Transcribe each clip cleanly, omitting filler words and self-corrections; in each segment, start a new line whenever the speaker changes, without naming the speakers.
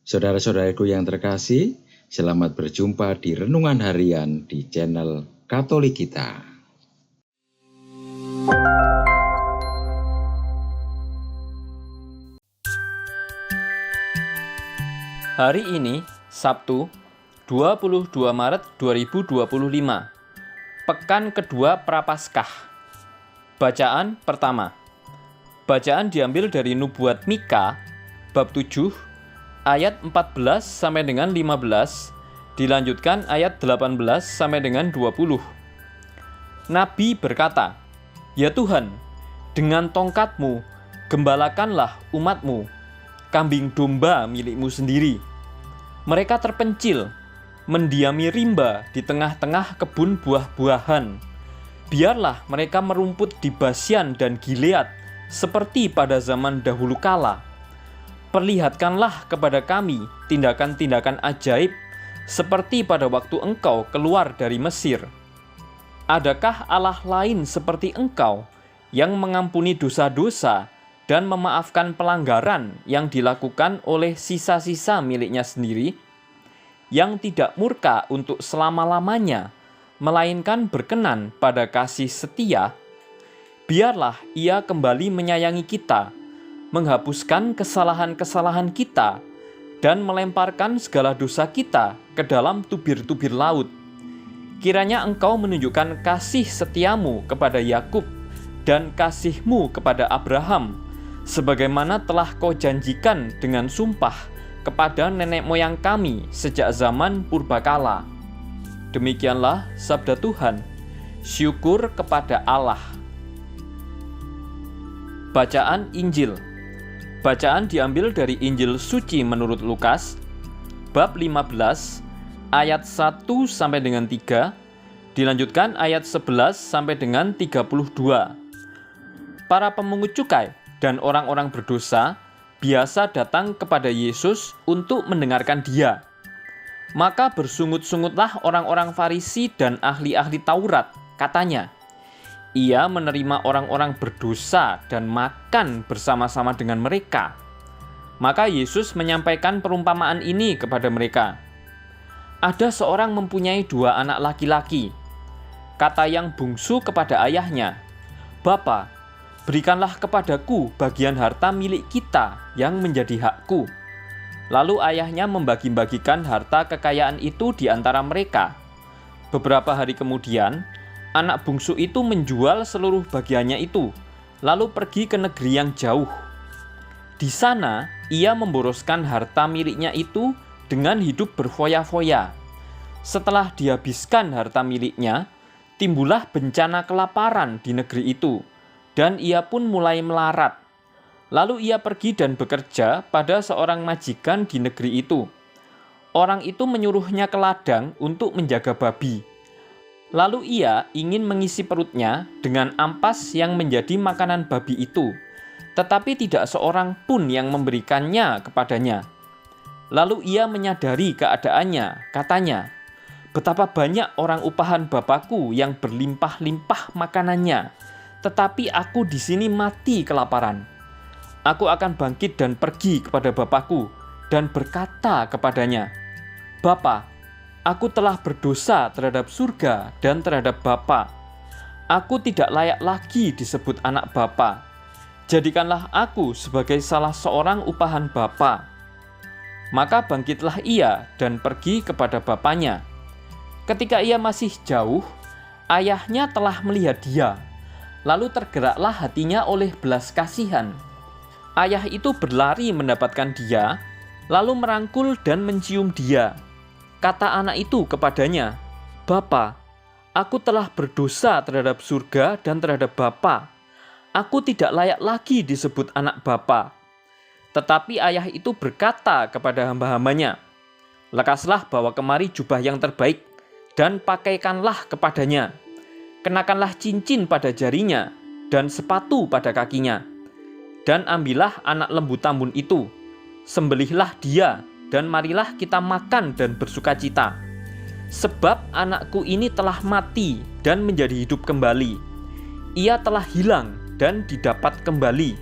Saudara-saudaraku yang terkasih, selamat berjumpa di Renungan Harian di channel Katolik kita.
Hari ini, Sabtu, 22 Maret 2025, Pekan kedua Prapaskah. Bacaan pertama. Bacaan diambil dari Nubuat Mika, bab 7, ayat 14 sampai dengan 15, dilanjutkan ayat 18 sampai dengan 20. Nabi berkata, "Ya Tuhan, dengan tongkat-Mu, gembalakanlah umat-Mu, kambing domba milik-Mu sendiri. Mereka terpencil, mendiami rimba di tengah-tengah kebun buah-buahan. Biarlah mereka merumput di Basyan dan Gilead, seperti pada zaman dahulu kala. Perlihatkanlah kepada kami tindakan-tindakan ajaib, seperti pada waktu Engkau keluar dari Mesir. Adakah Allah lain seperti Engkau, yang mengampuni dosa-dosa dan memaafkan pelanggaran yang dilakukan oleh sisa-sisa miliknya sendiri, yang tidak murka untuk selama-lamanya, melainkan berkenan pada kasih setia? Biarlah Ia kembali menyayangi kita, menghapuskan kesalahan-kesalahan kita, dan melemparkan segala dosa kita ke dalam tubir-tubir laut. Kiranya Engkau menunjukkan kasih setiamu kepada Yakub dan kasih-Mu kepada Abraham, sebagaimana telah Kau janjikan dengan sumpah kepada nenek moyang kami sejak zaman purbakala." Demikianlah sabda Tuhan. Syukur kepada Allah. Bacaan Injil. Bacaan diambil dari Injil Suci menurut Lukas, bab 15, ayat 1 sampai dengan 3, dilanjutkan ayat 11 sampai dengan 32. Para pemungut cukai dan orang-orang berdosa biasa datang kepada Yesus untuk mendengarkan Dia. Maka bersungut-sungutlah orang-orang Farisi dan ahli-ahli Taurat, katanya, "Ia menerima orang-orang berdosa dan makan bersama-sama dengan mereka." Maka Yesus menyampaikan perumpamaan ini kepada mereka. "Ada seorang mempunyai 2 anak laki-laki. Kata yang bungsu kepada ayahnya, 'Bapa, berikanlah kepadaku bagian harta milik kita yang menjadi hakku.' Lalu ayahnya membagi-bagikan harta kekayaan itu di antara mereka. Beberapa hari kemudian, anak bungsu itu menjual seluruh bagiannya itu, lalu pergi ke negeri yang jauh. Di sana, ia memboroskan harta miliknya itu dengan hidup berfoya-foya. Setelah dihabiskan harta miliknya, timbullah bencana kelaparan di negeri itu, dan ia pun mulai melarat. Lalu ia pergi dan bekerja pada seorang majikan di negeri itu. Orang itu menyuruhnya ke ladang untuk menjaga babi. Lalu ia ingin mengisi perutnya dengan ampas yang menjadi makanan babi itu, tetapi tidak seorang pun yang memberikannya kepadanya. Lalu ia menyadari keadaannya, katanya, 'Betapa banyak orang upahan Bapakku yang berlimpah-limpah makanannya, tetapi aku di sini mati kelaparan. Aku akan bangkit dan pergi kepada Bapakku dan berkata kepadanya, Bapa, aku telah berdosa terhadap surga dan terhadap Bapa. Aku tidak layak lagi disebut anak Bapa. Jadikanlah aku sebagai salah seorang upahan Bapa.' Maka bangkitlah ia dan pergi kepada bapaknya. Ketika ia masih jauh, ayahnya telah melihat dia. Lalu tergeraklah hatinya oleh belas kasihan. Ayah itu berlari mendapatkan dia, lalu merangkul dan mencium dia. Kata anak itu kepadanya, 'Bapa, aku telah berdosa terhadap surga dan terhadap Bapa. Aku tidak layak lagi disebut anak Bapa.' Tetapi ayah itu berkata kepada hamba-hambanya, 'Lekaslah bawa kemari jubah yang terbaik, dan pakaikanlah kepadanya. Kenakanlah cincin pada jarinya, dan sepatu pada kakinya. Dan ambillah anak lembu tambun itu, sembelihlah dia, dan marilah kita makan dan bersukacita. Sebab anakku ini telah mati dan menjadi hidup kembali. Ia telah hilang dan didapat kembali.'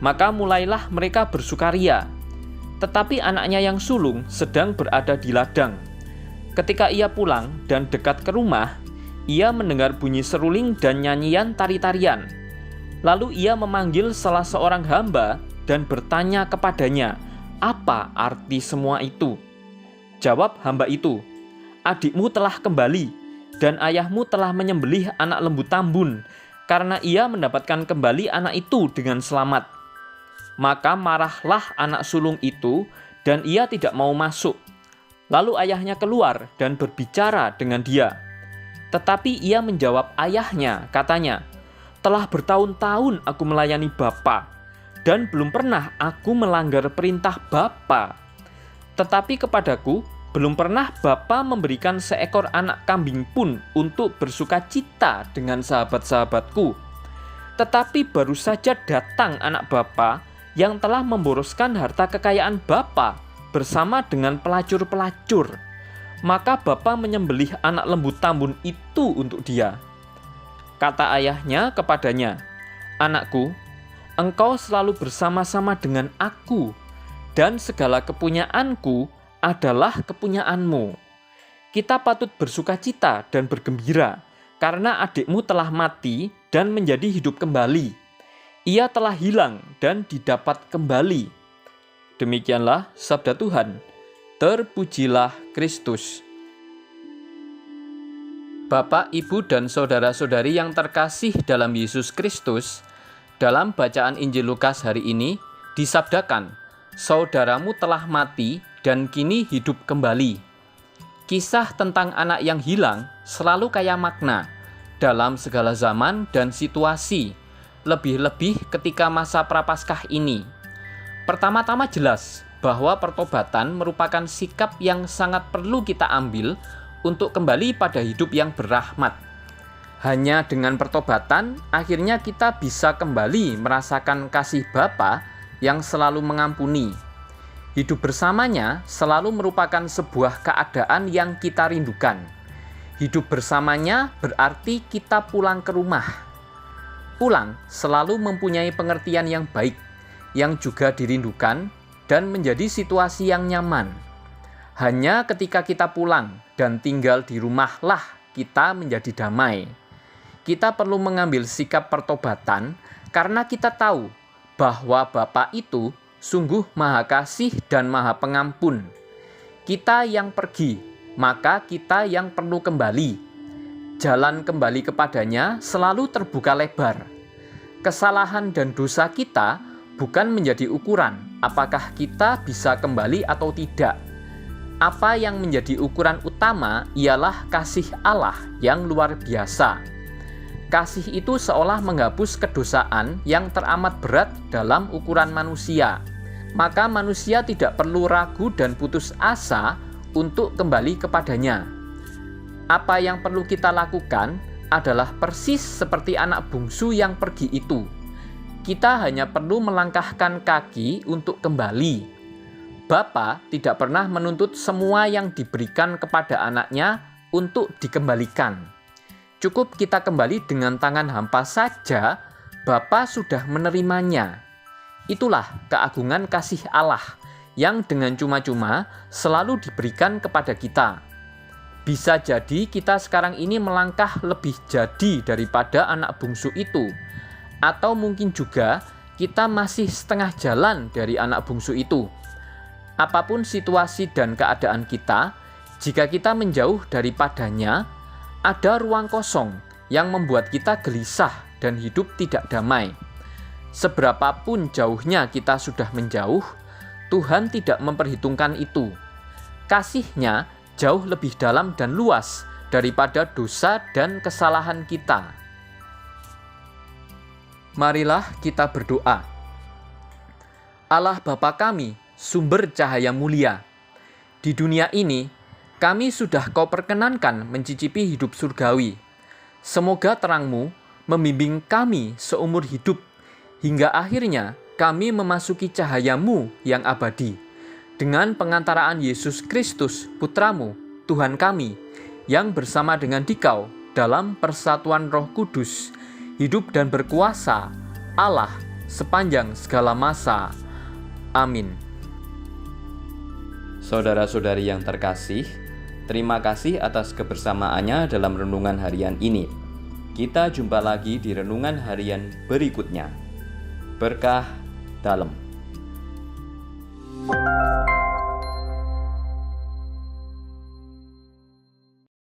Maka mulailah mereka bersukaria. tetapi anaknya yang sulung sedang berada di ladang. Ketika ia pulang dan dekat ke rumah, ia mendengar bunyi seruling dan nyanyian tari-tarian. Lalu ia memanggil salah seorang hamba dan bertanya kepadanya, "Apa arti semua itu?" Jawab hamba itu, "Adikmu telah kembali, dan ayahmu telah menyembelih anak lembu tambun, karena ia mendapatkan kembali anak itu dengan selamat." Maka marahlah anak sulung itu, dan ia tidak mau masuk. Lalu ayahnya keluar dan berbicara dengan dia. Tetapi ia menjawab ayahnya, katanya, "Telah bertahun-tahun aku melayani Bapa, dan belum pernah aku melanggar perintah Bapa. Tetapi kepadaku belum pernah Bapa memberikan seekor anak kambing pun untuk bersukacita dengan sahabat-sahabatku. Tetapi baru saja datang anak Bapa yang telah memboroskan harta kekayaan Bapa bersama dengan pelacur-pelacur. Maka Bapa menyembelih anak lembu tambun itu untuk dia." Kata ayahnya kepadanya, "Anakku, engkau selalu bersama-sama dengan aku, dan segala kepunyaanku adalah kepunyaanmu. Kita patut bersukacita dan bergembira, karena adikmu telah mati dan menjadi hidup kembali. Ia telah hilang dan didapat kembali." Demikianlah sabda Tuhan. Terpujilah Kristus. Bapak, Ibu, dan saudara-saudari yang terkasih dalam Yesus Kristus, dalam bacaan Injil Lukas hari ini disabdakan, "Saudaramu telah mati dan kini hidup kembali." Kisah tentang anak yang hilang selalu kaya makna dalam segala zaman dan situasi, lebih-lebih ketika masa Prapaskah ini. Pertama-tama jelas bahwa pertobatan merupakan sikap yang sangat perlu kita ambil untuk kembali pada hidup yang berrahmat. Hanya dengan pertobatan, akhirnya kita bisa kembali merasakan kasih Bapa yang selalu mengampuni. Hidup bersamanya selalu merupakan sebuah keadaan yang kita rindukan. Hidup bersamanya berarti kita pulang ke rumah. Pulang selalu mempunyai pengertian yang baik, yang juga dirindukan, dan menjadi situasi yang nyaman. Hanya ketika kita pulang dan tinggal di rumahlah kita menjadi damai. Kita perlu mengambil sikap pertobatan karena kita tahu bahwa Bapa itu sungguh Maha Kasih dan Maha Pengampun. Kita yang pergi, maka kita yang perlu kembali. Jalan kembali kepadanya selalu terbuka lebar. Kesalahan dan dosa kita bukan menjadi ukuran apakah kita bisa kembali atau tidak. Apa yang menjadi ukuran utama ialah kasih Allah yang luar biasa. Kasih itu seolah menghapus kedosaan yang teramat berat dalam ukuran manusia. Maka manusia tidak perlu ragu dan putus asa untuk kembali kepadanya. Apa yang perlu kita lakukan adalah persis seperti anak bungsu yang pergi itu. Kita hanya perlu melangkahkan kaki untuk kembali. Bapa tidak pernah menuntut semua yang diberikan kepada anaknya untuk dikembalikan. Cukup kita kembali dengan tangan hampa saja, Bapa sudah menerimanya. Itulah keagungan kasih Allah yang dengan cuma-cuma selalu diberikan kepada kita. Bisa jadi kita sekarang ini melangkah lebih jadi daripada anak bungsu itu. Atau mungkin juga kita masih setengah jalan dari anak bungsu itu. Apapun situasi dan keadaan kita, jika kita menjauh daripadanya, ada ruang kosong yang membuat kita gelisah dan hidup tidak damai. Seberapapun jauhnya kita sudah menjauh, Tuhan tidak memperhitungkan itu. Kasih-Nya jauh lebih dalam dan luas daripada dosa dan kesalahan kita. Marilah kita berdoa. Allah Bapa kami, sumber cahaya mulia. Di dunia ini, kami sudah Kau perkenankan mencicipi hidup surgawi. Semoga terang-Mu membimbing kami seumur hidup, hingga akhirnya kami memasuki cahaya-Mu yang abadi. Dengan pengantaraan Yesus Kristus, Putra-Mu, Tuhan kami, yang bersama dengan Dikau dalam persatuan Roh Kudus, hidup dan berkuasa Allah sepanjang segala masa. Amin. Saudara-saudari yang terkasih, terima kasih atas kebersamaannya dalam renungan harian ini. Kita jumpa lagi di renungan harian berikutnya. Berkah dalam.